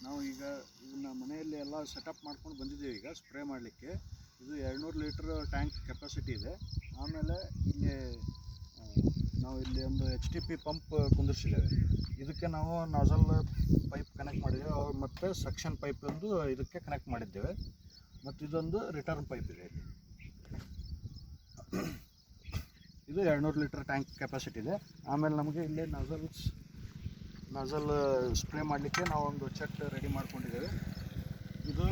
ನಾವು ಈಗ ಇದನ್ನು ಮನೆಯಲ್ಲಿ ಎಲ್ಲ ಸೆಟಪ್ ಮಾಡ್ಕೊಂಡು ಬಂದಿದ್ದೀವಿ. ಈಗ ಸ್ಪ್ರೇ ಮಾಡಲಿಕ್ಕೆ ಇದು 200 ಲೀಟ್ರ್ ಟ್ಯಾಂಕ್ ಕೆಪಾಸಿಟಿ ಇದೆ. ಆಮೇಲೆ ಇಲ್ಲಿ ನಾವು ಇಲ್ಲಿ ಒಂದು HTP ಪಂಪ್ ಕುಂದಿರ್ಸಿದ್ದೇವೆ. ಇದಕ್ಕೆ ನಾವು ನಾಜಲ್ ಪೈಪ್ ಕನೆಕ್ಟ್ ಮಾಡಿದ್ದೇವೆ ಮತ್ತು ಸಕ್ಷನ್ ಪೈಪ್ ಒಂದು ಇದಕ್ಕೆ ಕನೆಕ್ಟ್ ಮಾಡಿದ್ದೇವೆ. ಮತ್ತು ಇದೊಂದು ರಿಟರ್ನ್ ಪೈಪ್ ಇದೆ. ಇದು 200 ಲೀಟ್ರ್ ಟ್ಯಾಂಕ್ ಕೆಪಾಸಿಟಿ ಇದೆ. ಆಮೇಲೆ ನಮಗೆ ಇಲ್ಲಿ ನಾಜಲ್ ಸ್ಪ್ರೇ ಮಾಡಲಿಕ್ಕೆ ನಾವೊಂದು ಚೆಟ್ ರೆಡಿ ಮಾಡ್ಕೊಂಡಿದ್ದೇವೆ. ಇದು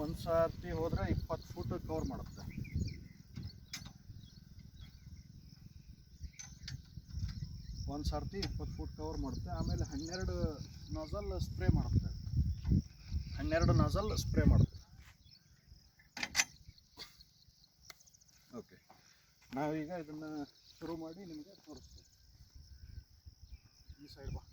ಒಂದು ಸರ್ತಿ ಹೋದರೆ 20 ಫೂಟ್ ಕವರ್ ಮಾಡುತ್ತೆ. ಒಂದು ಸರ್ತಿ 20 ಫೂಟ್ ಕವರ್ ಮಾಡುತ್ತೆ. ಆಮೇಲೆ 12 ನಾಜಲ್ ಸ್ಪ್ರೇ ಮಾಡುತ್ತೆ. 12 ನಾಜಲ್ ಸ್ಪ್ರೇ ಮಾಡುತ್ತೆ. ಓಕೆ, ನಾವೀಗ ಇದನ್ನು ಶುರು ಮಾಡಿ ನಿಮಗೆ ತೋರಿಸ್ತೀವಿ. ಈ ಸೈಡ್ ಬಾ.